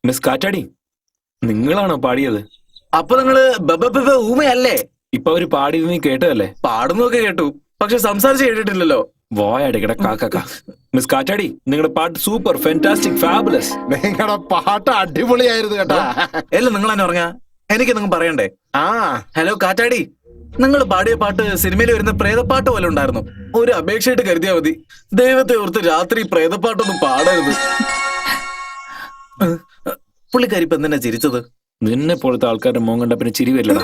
Miss കാറ്റാടി, നിങ്ങളാണോ പാടിയത്? അപ്പൊ നിങ്ങള് ഊമയല്ലേ? ഇപ്പൊ അവര് പാടിയത് നീ കേട്ടതല്ലേ? പാടുന്നൊക്കെ കേട്ടു, പക്ഷെ സംസാരിച്ച് കേട്ടിട്ടില്ലല്ലോ. വായടിക്കട കാക്ക. മിസ് കാറ്റാടി, നിങ്ങളുടെ പാട്ട് സൂപ്പർ, ഫാന്റാസ്റ്റിക്, ഫാബുലസ്. നിങ്ങളുടെ പാട്ട് അടിപൊളിയായിരുന്നു കേട്ടാ. എല്ലാം നിങ്ങൾ തന്നെ പറഞ്ഞ എനിക്ക് നിങ്ങൾ പറയണ്ടേ? ഹലോ കാറ്റാടി, നിങ്ങൾ പാടിയ പാട്ട് സിനിമയിൽ വരുന്ന പ്രേതപ്പാട്ട് പോലെ ഉണ്ടായിരുന്നു. ഒരു അപേക്ഷയായിട്ട് കരുതിയാ മതി. ദൈവത്തെ ഓർത്ത് രാത്രി പ്രേതപ്പാട്ടൊന്നും പാടരുത്. പുള്ളിക്കാരി ഇപ്പൊ എന്തിനാ ചിരിച്ചത്? നിന്നെ പോലത്തെ ആൾക്കാരുടെ മോൻ കണ്ട പിന്നെ ചിരി വരില്ലടാ.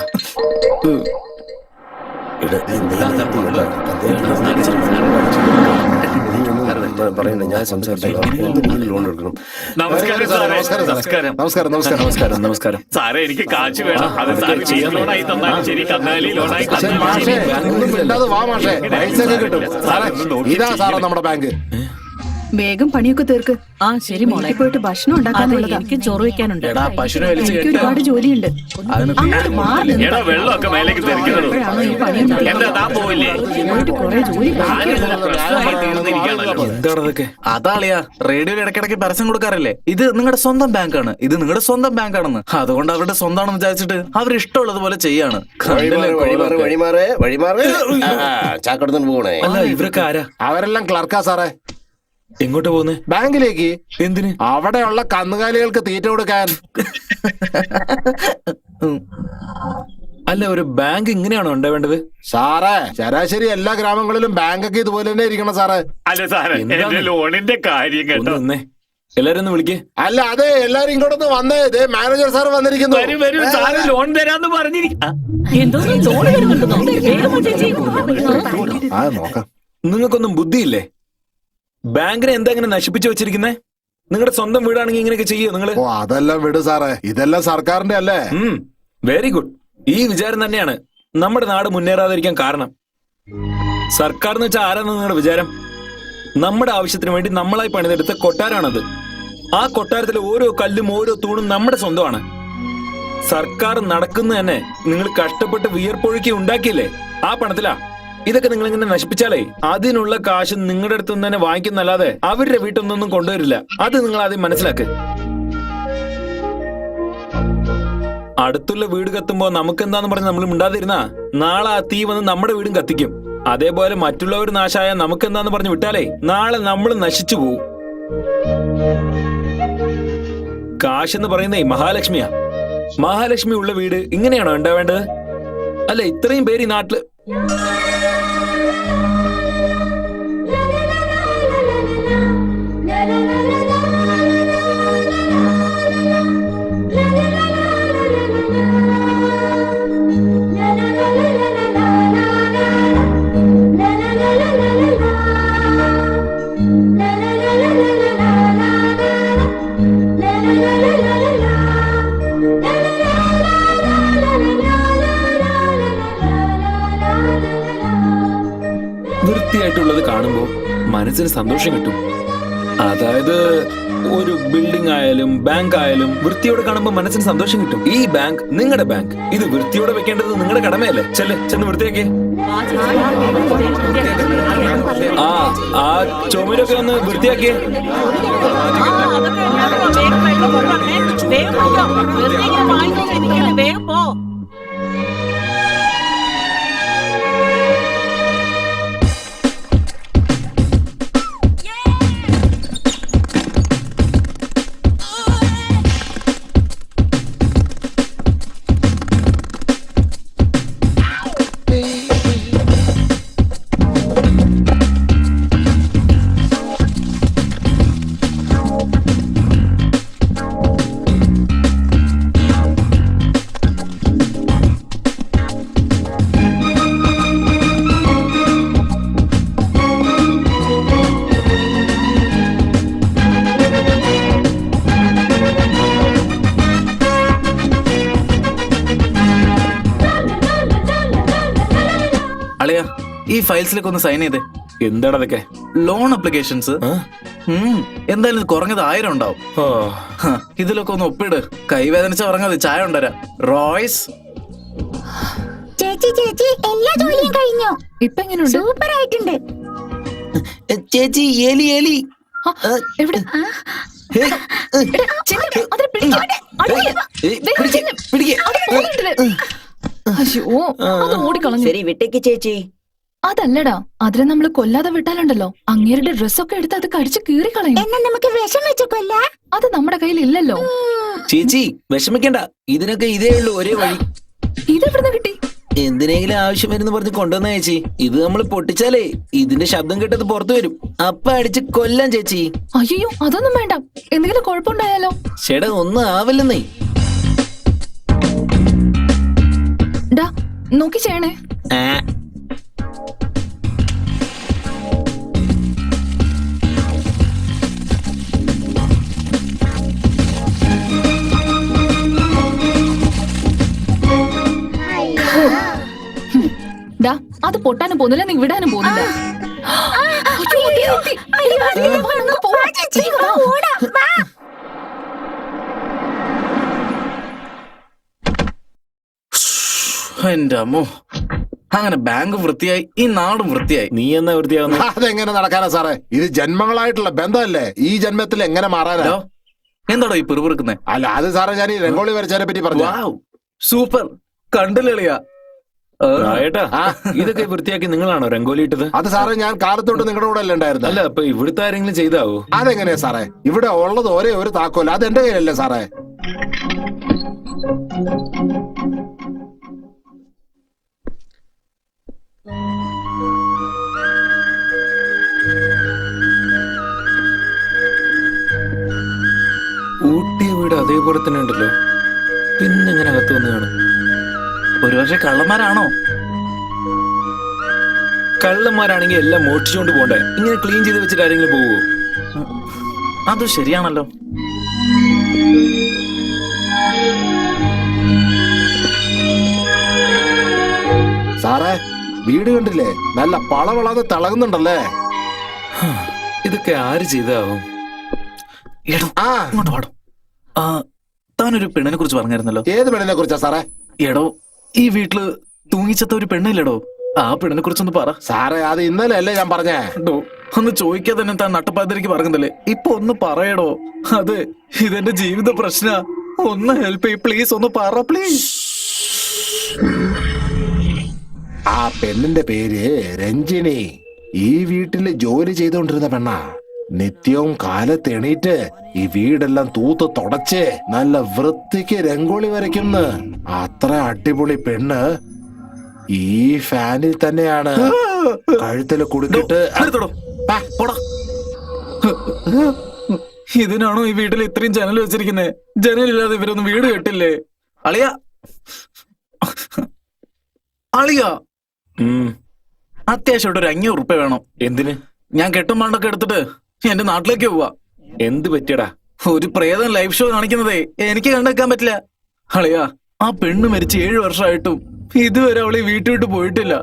നമസ്കാരം സാറേ, എനിക്ക് കാശ് വേണം. ഇതാ സാറേ നമ്മുടെ ബാങ്ക്. വേഗം പണിയൊക്കെ തീർക്ക്. ആ ശരി മോളെ, പോയിട്ട് ഭക്ഷണം ഉണ്ടാക്കാനുള്ളതാ. എനിക്ക് ചോറ് വെക്കാനുണ്ട്. എനിക്ക് ഒരുപാട് ജോലിയുണ്ട്. എടാ, വെള്ളമൊക്കെ മേലേക്ക് തെറിക്കുന്നത്. എന്താ താൻ പോയില്ലേ? കുറെ ജോലി എന്താണതൊക്കെ? അതാളിയാ, റേഡിയോയിൽ ഇടയ്ക്കിടയ്ക്ക് പരസ്യം കൊടുക്കാറില്ലേ? ഇത് നിങ്ങളുടെ സ്വന്തം ബാങ്കാണ്, ഇത് നിങ്ങളുടെ സ്വന്തം ബാങ്കാണെന്ന്. അതുകൊണ്ട് അവരുടെ സ്വന്തമാണെന്ന് വിചാരിച്ചിട്ട് അവർ ഇഷ്ടമുള്ളത് പോലെ ചെയ്യാണ്. അല്ല, ഇവരൊക്കെ ആരാ? അവരെല്ലാം ക്ലർക്കാ സാറേ. എങ്ങോട്ട് പോകുന്നേ? ബാങ്കിലേക്ക്. എന്തിന്? അവിടെയുള്ള കന്നുകാലികൾക്ക് തീറ്റ കൊടുക്കാൻ. അല്ല, ഒരു ബാങ്ക് ഇങ്ങനെയാണോ ഉണ്ടാവേണ്ടത്? സാറേ, ശരാശരി എല്ലാ ഗ്രാമങ്ങളിലും ബാങ്കൊക്കെ ഇതുപോലെ തന്നെ ഇരിക്കണം സാറേ. അല്ല സാറേ, എന്റെ ലോണിന്റെ കാര്യം കേട്ടോ. ഒന്നേ എല്ലാരും ഒന്ന് വിളിക്കേ. അല്ല, അതെ, എല്ലാരും ഇങ്ങോട്ടൊന്ന് വന്നേ. മാനേജർ സാർ വന്നിരിക്കുന്നു. വരൂ, സാറ് ലോൺ തരാന്ന് പറഞ്ഞിരിക്കും. നോക്കാം. നിങ്ങൾക്കൊന്നും ബുദ്ധിയില്ലേ? ബാങ്കിനെ എന്താ ഇങ്ങനെ നശിപ്പിച്ചു വെച്ചിരിക്കുന്നേ? നിങ്ങളുടെ സ്വന്തം വീടാണെങ്കിൽ ഇങ്ങനെയൊക്കെ ചെയ്യോ നിങ്ങള്? ഓ, അതെല്ലാം വിട് സാറേ, ഇതെല്ലാം സർക്കാരിന്റെ അല്ലേ. Very good. ഈ വിചാരം തന്നെയാണ് നമ്മുടെ നാട് മുന്നേറാതിരിക്കാൻ കാരണം. സർക്കാർ എന്ന് വെച്ചാൽ ആരാന്ന് നിങ്ങളുടെ വിചാരം? നമ്മുടെ ആവശ്യത്തിന് വേണ്ടി നമ്മളായി പണിതെടുത്ത കൊട്ടാരാണത്. ആ കൊട്ടാരത്തിലെ ഓരോ കല്ലും ഓരോ തൂണും നമ്മുടെ സ്വന്തമാണ്. സർക്കാർ നടക്കുന്ന തന്നെ നിങ്ങൾ കഷ്ടപ്പെട്ട് വിയർപ്പൊഴുക്കി ഉണ്ടാക്കിയില്ലേ? ആ പണത്തിലാ. ഇതൊക്കെ നിങ്ങൾ ഇങ്ങനെ നശിപ്പിച്ചാലേ അതിനുള്ള കാശ് നിങ്ങളുടെ അടുത്ത് നിന്ന് തന്നെ വാങ്ങിക്കുന്നല്ലാതെ അവരുടെ വീട്ടിൽ നിന്നൊന്നും കൊണ്ടുവരില്ല. അത് നിങ്ങൾ ആദ്യം മനസ്സിലാക്ക്. അടുത്തുള്ള വീട് കത്തുമ്പോ നമുക്ക് എന്താന്ന് പറഞ്ഞ് നമ്മൾ മിണ്ടാതിരുന്നാ നാളെ ആ തീ വന്ന് നമ്മുടെ വീടും കത്തിക്കും. അതേപോലെ മറ്റുള്ളവർ നാശായ നമുക്ക് എന്താന്ന് പറഞ്ഞ് വിട്ടാലേ നാളെ നമ്മൾ നശിച്ചു പോവും. കാശെന്ന് പറയുന്നേ മഹാലക്ഷ്മിയാ. മഹാലക്ഷ്മി ഉള്ള വീട് ഇങ്ങനെയാണോ ഉണ്ടാവേണ്ടത്? അല്ല, ഇത്രയും പേര് ഈ നാട്ടില് വൃത്തിയായിട്ടുള്ളത് കാണുമ്പോ മനസ്സിന് സന്തോഷം കിട്ടും. അതായത് ഒരു ബിൽഡിംഗ് ആയാലും ബാങ്ക് ആയാലും വൃത്തിയോടെ കാണുമ്പോ മനസ്സിന് സന്തോഷം കിട്ടും. ഈ ബാങ്ക് നിങ്ങളുടെ ബാങ്ക്, ഇത് വൃത്തിയോടെ വെക്കേണ്ടത് നിങ്ങളുടെ കടമയല്ലേ? ചെന്ന് വൃത്തിയാക്കിയേ. ആ ചുമരൊക്കെ ഒന്ന് വൃത്തിയാക്കിയേ. അളിയ, ഈ ഫയൽസിലേക്ക് ഒന്ന് സൈൻ ചെയ്തേ. എന്താടാ അതൊക്കെ? Loan applications. എന്തായാലും കുറഞ്ഞത് 1000 ഉണ്ടാവും. ഇതിലൊക്കെ ഒന്ന് ഒപ്പിട്. കൈവേദനിച്ച ഉറങ്ങാതെ ചായ കൊണ്ടുവരാം. റോയ്സ്, ചേച്ചി എല്ലാ ജോലിയും കഴിഞ്ഞോ? ഇപ്പൊ എങ്ങനെയുണ്ട്? സൂപ്പർ ആയിട്ടുണ്ട് ചേച്ചി. എലി എവിടെ? ഹേയ്, ചെല്ല്, അതിനെ പിടിക്ക്. അടുപ്പില്. ഏയ്, ദേ, പിടിക്ക്, ചെല്ല്. പിടിക്ക്. അതിനെ ഓടിയിട്ടില്ല. അയ്യോ, അത് ഓടിക്കളഞ്ഞു. ശരി വിട്ടേക്ക് ചേച്ചി. അതല്ലടാ, അതിനെ നമ്മള് കൊല്ലാതെ വിട്ടാലുണ്ടല്ലോ അങ്ങേരുടെ ഡ്രസ്സൊക്കെ എടുത്ത് അത് കടിച്ച് കീറിക്കളയും. എന്നാ നമുക്ക് വിഷം വെച്ച് കൊല്ലാ. അത് നമ്മുടെ കയ്യിൽ ഇല്ലല്ലോ. ചേച്ചി വിഷമിക്കണ്ട, ഇതിനൊക്കെ ഇതേ ഉള്ളൂ ഒരേ വഴി. ഇതെവിടുന്ന് കിട്ടി? എന്തിനെങ്കിലും ആവശ്യം വരുന്ന പറഞ്ഞ് കൊണ്ടുവന്ന ചേച്ചി. ഇത് നമ്മൾ പൊട്ടിച്ചാലേ ഇതിന്റെ ശബ്ദം കേട്ടത് പുറത്തു വരും. അപ്പ അടിച്ച് കൊല്ലാം ചേച്ചി. അയ്യോ, അതൊന്നും വേണ്ട. എന്തെങ്കിലും കുഴപ്പമുണ്ടായാലോ? ചേട്ടാ ഒന്നും ആവില്ലെന്നേ. ഡാ, നോക്കി ചെയ്യണേ. ആ, ഡാ, അത് പൊട്ടാനും പോകുന്നില്ല, നീ വിടാനും പോകുന്നില്ല. അയ്യോ, ദേ എത്തി. വാ, നമുക്ക് പോവാം. വേഗം വാ. എന്റെ അമ്മോ, അങ്ങനെ ബാങ്ക് വൃത്തിയായി, ഈ നാടും വൃത്തിയായി. നീ എന്നാ വൃത്തിയാവുന്നു? അതെങ്ങനെ നടക്കാനാ സാറേ? ഇത് ജന്മങ്ങളായിട്ടുള്ള ബന്ധമല്ലേ? ഈ ജന്മത്തിൽ എങ്ങനെ മാറാനാ? ഹലോ, എന്താടോ ഈ പിറുപിറുക്കുന്നേ? അല്ല അത് സാറേ, ഞാൻ ഈ രംഗോളി വരച്ചതിനെ പറ്റി പറഞ്ഞു. വാവ്, സൂപ്പർ, കണ്ടില്ലിയാ. ഏട്ടാ, ഇതൊക്കെ വൃത്തിയാക്കി നിങ്ങളാണോ രംഗോലി ഇട്ടത്? അത് സാറേ, ഞാൻ കാലത്തോട്ട് നിങ്ങളുടെ കൂടെ അല്ലേ ഉണ്ടായിരുന്നത്? അല്ല, അപ്പൊ ഇവിടുത്തെ ആരെങ്കിലും ചെയ്താവോ? അതെങ്ങനെയാ സാറേ? ഇവിടെ ഉള്ളത് ഒരേ ഒരു താക്കോൽ, അത് എന്റെ കയ്യിലല്ലേ സാറേ? ഊട്ടിയ വീട് അതേപോലെ തന്നെ ഉണ്ടല്ലോ. പിന്നെ എങ്ങനെ അകത്ത് വന്ന് കാണും? ഒരു പക്ഷെ കള്ളന്മാരാണോ? കള്ളന്മാരാണെങ്കിൽ എല്ലാം മോഷിച്ചുകൊണ്ട് പോണ്ടേ? ഇങ്ങനെ ക്ലീൻ ചെയ്ത് വെച്ചിട്ട് ആരെങ്കിലും പോവോ? അത് ശരിയാണല്ലോ. സാറേ, വീട് കണ്ടില്ലേ? നല്ല പളവളാതെ തിളങ്ങുന്നുണ്ടല്ലേ? ഇതൊക്കെ ആര് ചെയ്താവും? എടോ, ആ, ഇങ്ങോട്ട് പാടും. താനൊരു പെണ്ണിനെ കുറിച്ച് പറഞ്ഞായിരുന്നല്ലോ. ഏത് പെണ്ണിനെ കുറിച്ചാ സാറേ? എടോ, ഈ വീട്ടില് തൂങ്ങിച്ചത്ത ഒരു പെണ്ണില്ലടോ, ആ പെണ്ണിനെ കുറിച്ചൊന്ന് പറ. സാറേ, അത് ഇന്നലെ അല്ലേ ഞാൻ പറഞ്ഞേ? ഡോ, ഒന്ന് ചോദിക്കാതെ തന്നെ താൻ നട്ടപ്പാതിരിക്ക് പറഞ്ഞതല്ലേ? ഇപ്പൊ ഒന്ന് പറയടോ. അതെ, ഇതെന്റെ ജീവിത പ്രശ്ന. ഒന്ന് ഹെൽപ്പ് ചെയ്യ് പ്ലീസ്, ഒന്ന് പറ പ്ലീസ്. ആ പെണ്ണിന്റെ പേര് രഞ്ജിനി. ഈ വീട്ടില് ജോലി ചെയ്തുകൊണ്ടിരുന്ന പെണ്ണാ. നിത്യവും കാലത്ത് എണീറ്റ് ഈ വീടെല്ലാം തൂത്ത് തുടച്ച് നല്ല വൃത്തിക്ക് രംഗോളി വരയ്ക്കുന്നു. അത്ര അടിപൊളി പെണ്ണ് ഈ ഫാനിൽ തന്നെയാണ്. കഴുത്തില് കുടുക്കിട്ട് നിർത്തടോ, പോടാ. ഇതിനാണോ ഈ വീട്ടിൽ ഇത്രയും ജനൽ വെച്ചിരിക്കുന്നേ? ജനലില്ലാതെ ഇവരൊന്നും വീട് കെട്ടില്ലേ? അളിയ, അളിയ, അത്യാവശ്യമായിട്ട് ഒരു 500 ഉറുപ്പ്യ വേണം. എന്തിന്? ഞാൻ കെട്ടും പണ്ടൊക്കെ എടുത്തിട്ട് എന്റെ നാട്ടിലേക്ക് പോവാ. എന്ത് പറ്റിയടാ? ഒരു പ്രേതം ലൈവ് ഷോ കാണിക്കുന്നതേ എനിക്ക് കണ്ടെക്കാൻ പറ്റില്ല. അളിയാ, ആ പെണ്ണ് മരിച്ച് 7 വർഷമായിട്ടും ഇതുവരെ അവളെ വീട്ടിൽ വിട്ട് പോയിട്ടില്ല.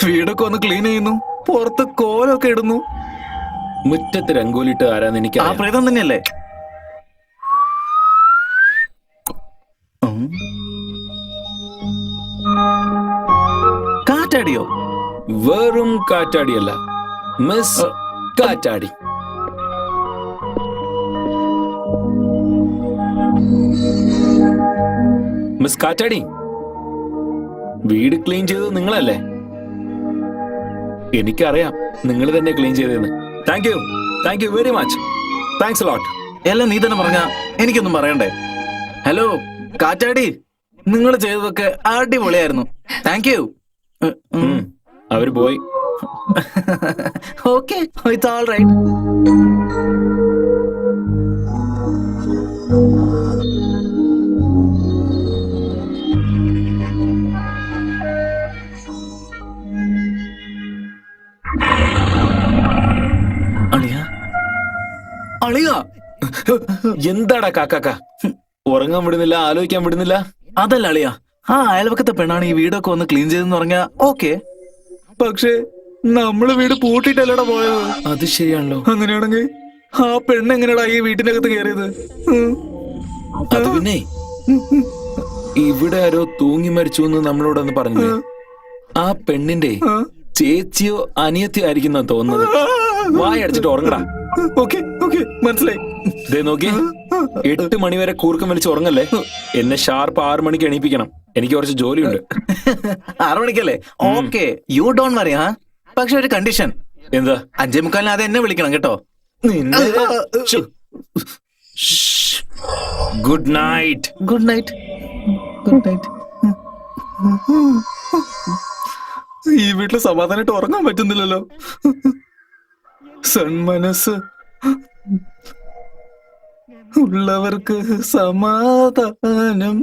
വീടൊക്കെ ഒന്ന് ക്ലീൻ ചെയ്യുന്നു, പുറത്ത് കോലൊക്കെ ഇടുന്നു. മുറ്റത്ത് രംഗോലിട്ട് ആരാന്ന് എനിക്ക് ആ പ്രേതം തന്നെയല്ലേ? കാറ്റാടിയോ? വെറും കാറ്റാടിയല്ല, മിസ് കാറ്റാടി. മിസ് കാറ്റാടി, വീട് ക്ലീൻ ചെയ്തത് നിങ്ങളല്ലേ? എനിക്കറിയാം നിങ്ങൾ തന്നെ ക്ലീൻ ചെയ്തതെന്ന്. Thank you very much. Thanks lot. എല്ലാം നീ തന്നെ പറഞ്ഞ എനിക്കൊന്നും പറയണ്ടേ? ഹലോ കാറ്റാടി, നിങ്ങൾ ചെയ്തതൊക്കെ അടിപൊളിയായിരുന്നു. Thank you. അവര് പോയി. Okay, it's all right. അളിയ, അളിയ, എന്താടാ കാക്കാക്ക? ഉറങ്ങാൻ വിടുന്നില്ല, ആലോചിക്കാൻ വിടുന്നില്ല? അതല്ല അളിയ, ആ അയൽവക്കത്തെ പെണ്ണാണ് ഈ വീടൊക്കെ വന്ന് ക്ലീൻ ചെയ്തെന്ന് പറഞ്ഞാ ഓക്കെ. പക്ഷേ നമ്മള് വീട് പൂട്ടിട്ടല്ലടാ പോയത്. അത് ശരിയാണല്ലോ. അങ്ങനെയാണെങ്കിൽ ആ പെണ്ണ് എങ്ങനെയാടാ ഈ വീട്ടിനകത്ത് കയറിയത്? അത് പിന്നെ ഇവിടെ ആരോ തൂങ്ങി മരിച്ചു എന്ന് നമ്മളോടൊന്ന് പറഞ്ഞു. ആ പെണ്ണിന്റെ ചേച്ചിയോ അനിയത്തിയോ ആയിരിക്കുന്ന തോന്നുന്നത്. വായടച്ചിട്ട് ഉറങ്ങടാ. ഓക്കെ ഓക്കെ മനസ്സിലായി. ദേ നോക്കി, 8 മണി വരെ കൂർക്കം വലിച്ച് ഉറങ്ങല്ലേ. എന്നെ ഷാർപ്പ് 6 മണിക്ക് എണീപ്പിക്കണം. എനിക്ക് കുറച്ച് ജോലിയുണ്ട്. 6 മണിക്കല്ലേ? Okay, you don't worry. പക്ഷെ ഒരു കണ്ടീഷൻ. എന്താ? 5:45 അത് എന്നെ വിളിക്കണം കേട്ടോ. Good night. Good night. Good night. ഈ വീട്ടില് സമാധാനമായിട്ട് ഉറങ്ങാൻ പറ്റുന്നില്ലല്ലോ. സന്മനസ് ഉള്ളവർക്ക് സമാധാനം.